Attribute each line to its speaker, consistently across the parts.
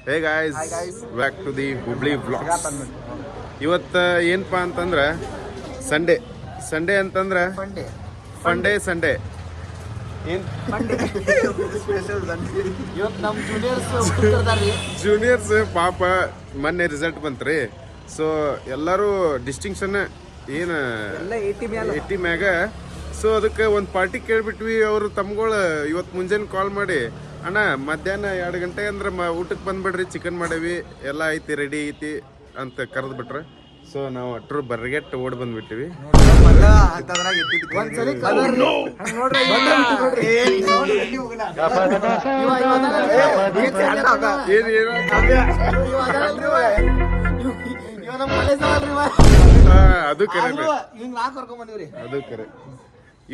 Speaker 1: Hey guys back to the Hubli vlogs. ಇವತ್ತು ಏನಪ್ಪಾ ಅಂತಂದ್ರೆ ಸಂಡೇ ಅಂತಂದ್ರೆ ಸಂಡೇ ಏನು
Speaker 2: ಇವತ್ತು ನಮ್ಮ
Speaker 1: ಜೂನಿಯರ್ಸ್ ಪಾಪ ಮೊನ್ನೆ ರಿಸಲ್ಟ್ ಬಂತ್ರಿ. ಸೊ ಎಲ್ಲರೂ ಡಿಸ್ಟಿಂಕ್ಷನ್ ಏನು 80 ಮ್ಯಾಗ. ಸೊ ಅದಕ್ಕೆ ಒಂದು ಪಾರ್ಟಿ ಕೇಳ್ಬಿಟ್ವಿ. ಅವರು ತಮ್ಗಳು ಇವತ್ತು ಮುಂಜಾನೆ ಕಾಲ್ ಮಾಡಿ, ಅಣ್ಣ ಮಧ್ಯಾಹ್ನ 2 ಗಂಟೆ ಅಂದ್ರೆ ಊಟಕ್ಕೆ ಬಂದ್ಬಿಡ್ರಿ, ಚಿಕನ್ ಮಾಡೇವಿ, ಎಲ್ಲ ಐತಿ, ರೆಡಿ ಐತಿ ಅಂತ ಕರೆದು ಬಿಟ್ರೆ. ಸೊ ನಾವು ಅಟ್ರು ಬರ್ಗೆಟ್ ಓಡ್ ಬಂದ್ಬಿಟ್ಟಿವಿ. ಅದು ಕರೆ.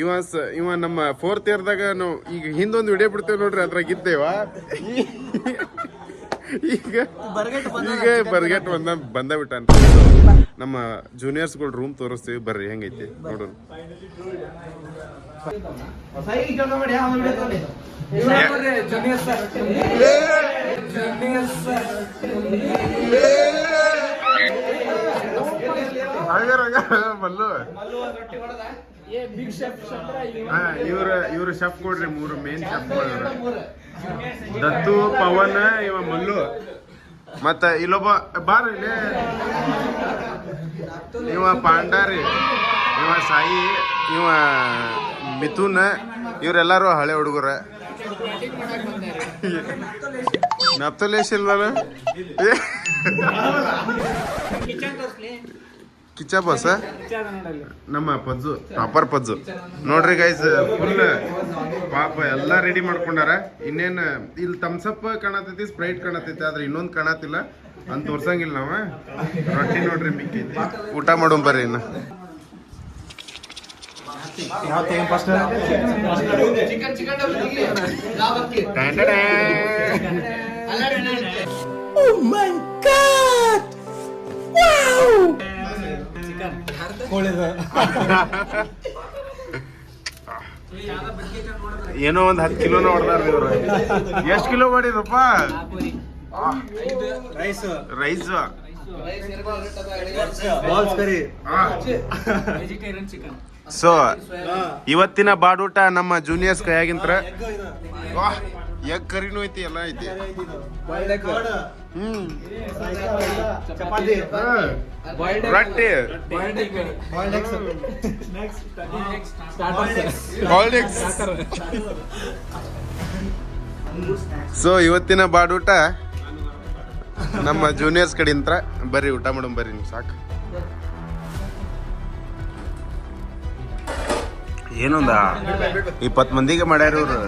Speaker 1: ಇವ ನಮ್ಮ 4th ಇಯರ್ದಾಗ ನಾವು ಈಗ ಹಿಂದೊಂದು ವಿಡಿಯೋ ಬಿಡ್ತೇವೆ ನೋಡ್ರಿ, ಅದ್ರಾಗ ಇದ್ದೇವ. ಈಗ ಬರ್ಗೆಟ್ ಬಂದ ಬಿಟ್ಟ. ನಮ್ಮ ಜೂನಿಯರ್ಸ್ಗಳು ರೂಮ್ ತೋರಿಸ್ತೀವಿ, ಬರ್ರಿ ಹೆಂಗೈತಿ ನೋಡೋಣ. ಮಲ್ಲು ಇವ್ರ ಶೆಫ್ ಕೊಡ್ರಿ, 3 ಮೇನ್ ಶೆಫ್ ದತ್ತು, ಪವನ್, ಇವ ಮಲ್ಲು, ಮತ್ತ ಇಲ್ಲೊಬ್ಬ ಬಾರಿ ಇವ ಪಾಂಡಾರಿ, ಇವ ಸಾಯಿ, ಇವ ಮಿಥುನ್. ಇವರೆಲ್ಲರೂ ಹಳೆ ಹುಡುಗರ. ನಪ್ತಲೇಶ್ ಇಲ್ವಲ್ಲ ಕಿಚ್ಚ ಬಾಸ, ನಮ್ಮ ಪಜ್ಜು, ಟಾಪರ್ ಪಜ್ಜು ನೋಡ್ರಿ ಗೈಸ್. ಫುಲ್ ಪಾಪ ಎಲ್ಲ ರೆಡಿ ಮಾಡ್ಕೊಂಡಾರ. ಇನ್ನೇನು ಇಲ್ಲಿ ತಮ್ಸಪ್ ಕಾಣತೈತಿ, ಸ್ಪ್ರೈಟ್ ಕಾಣತೈತಿ, ಆದ್ರೆ ಇನ್ನೊಂದು ಕಾಣತಿಲ್ಲ ಅಂತ ತೋರ್ಸಂಗಿಲ್ಲ ನಾವ. ರೊಟ್ಟಿ ನೋಡ್ರಿ ಮಿಕ್ಕೈತಿ, ಊಟ ಮಾಡೋಣ ಬರ್ರಿ. ಇನ್ನು ಏನೋ ಒಂದ್ 10 ಕಿಲೋನ ಹೊಡೆದಾರ ಇವ್ರು. ಎಷ್ಟು ಕಿಲೋ ಮಾಡಿರಪ್ಪ? ರೈಸ್ ಸೊ ಇವತ್ತಿನ ಬಾಡೂಟ ನಮ್ಮ ಜೂನಿಯರ್ಸ್ ಕೈಯಾಗಿಂತ್ರ ಎಗ್ ಕರಿನೂ ಐತಿ, ಎಲ್ಲ ಐತಿ. ರೊಟ್ಟಿ, ಸೊ ಇವತ್ತಿನ ಬಾಡೂಟ ನಮ್ಮ ಜೂನಿಯರ್ಸ್ ಕಡೆಯಿಂದ. ಬರ್ರಿ ಊಟ ಮಾಡೋಣ ಬರ್ರಿ, ನೀವು ಸಾಕು. ಏನೊಂದ 20 ಮಂದಿಗೆ ಮಾಡ್ಯಾರ ಇವ್ರು.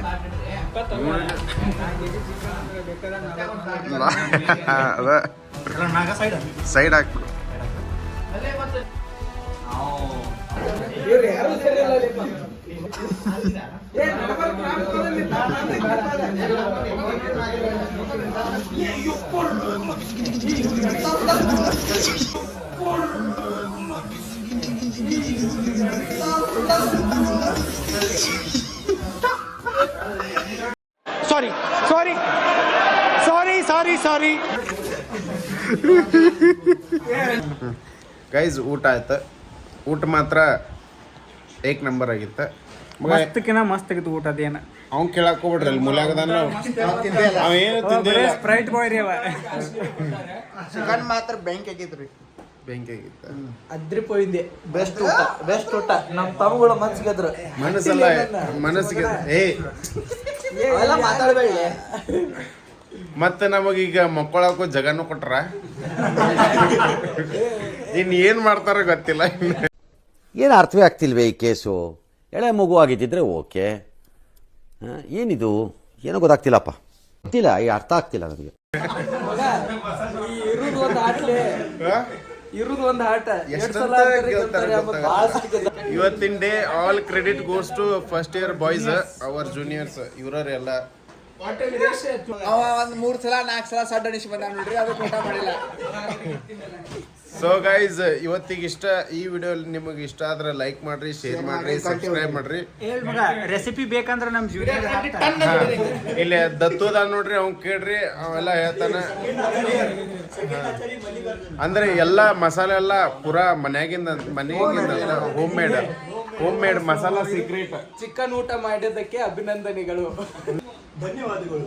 Speaker 1: ಸೈಡ್ ಹಾಕ್ಬಿಡು. ಸಾರಿ ಗೈಸ್, ಊಟ ಆಯ್ತು. ಊಟ ಮಾತ್ರ ಏಕ್ ನಂಬರ್ ಆಗಿತ್ತ.
Speaker 2: ಮಸ್ತ್ ಆಗಿತ್ತು ಊಟ. ಅದೇನ
Speaker 1: ಅವ್ನ್ ಕೇಳಕ್ ಹೋಗ್ಬಿಡ್ರಿ, ಅಲ್ಲಿ ಮೂಲ್ಯಾಗದಾನ
Speaker 2: ಸ್ಪ್ರೈಟ್ ಬಾಯ್ ರೀ. ಅವ
Speaker 3: ಚಿಕನ್ ಮಾತ್ರ ಬೆಂಕಿ ಆಗಿತ್ತು.
Speaker 2: ಅದ್ರಿ ಪೋಯಿಂದೆ. ಬೆಸ್ಟ್ ಊಟ. ನಮ್ಮ ತಮ್ಮಗಳು ಮನ್ಸಿಗೆದ್ರು,
Speaker 1: ಮನಸ್ಸಿಗೆ
Speaker 2: ಮಾತಾಡಬೇಡಿ.
Speaker 1: ಮತ್ತೆ ನಮಗೀಗ ಮಕ್ಕಳಕ್ಕೂ ಜಗನೂ ಕೊಟ್ರ. ಇನ್ ಏನ್ ಮಾಡ್ತಾರ ಗೊತ್ತಿಲ್ಲ.
Speaker 4: ಏನು ಅರ್ಥವೇ ಆಗ್ತಿಲ್ವೇ ಈ ಕೇಸು? ಎಳೆ ಮಗು ಆಗಿದ್ದಿದ್ರೆ ಓಕೆ, ಏನಿದು ಏನೋ ಗೊತ್ತಾಗ್ತಿಲ್ಲಪ್ಪ, ಗೊತ್ತಿಲ್ಲ, ಈ ಅರ್ಥ ಆಗ್ತಿಲ್ಲ ನನಗೆ.
Speaker 1: ಇವತ್ತಿನ day all credit goes to first year boys, our juniors. ಇವರೆಲ್ಲ
Speaker 3: ಅವ 3 ಸಲ 4 ಸಲ ಸಡ್ಡ ಅನಿಸಿ ಬಂದ ನೋಡ್ರಿ, ಅದು ಊಟ ಮಾಡಿಲ್ಲ.
Speaker 1: ಸೊ ಗೈಸ್ ಇವತ್ತಿಗೆ ಇಷ್ಟ ಈ ವಿಡಿಯೋ ನಿಮಗೆ ಇಷ್ಟ ಆದ್ರೆ ಲೈಕ್ ಮಾಡ್ರಿ ಶೇರ್ ಮಾಡ್ರಿ ಸಬ್ಸ್ಕ್ರೈಬ್ ಮಾಡ್ರಿ
Speaker 2: ಹೇಳ್ ಮಗ ರೆಸಿಪಿ ಬೇಕಂದ್ರೆ ನಮ್ ಜೀವನ
Speaker 1: ಇಲ್ಲಿ ದತ್ತುದ ನೋಡ್ರಿ ಅವ್ನ್ ಕೇಳ್ರಿ ಅವೆಲ್ಲ ಹೇಳ್ತಾನ ಅಂದ್ರೆ ಎಲ್ಲಾ ಮಸಾಲೆ ಎಲ್ಲ ಪೂರಾ ಮನೆಯಾಗಿಂದ home made masala secret
Speaker 2: chicken ಊಟ ಮಾಡಿದ್ದಕ್ಕೆ ಅಭಿನಂದನೆಗಳು ಧನ್ಯವಾದಗಳು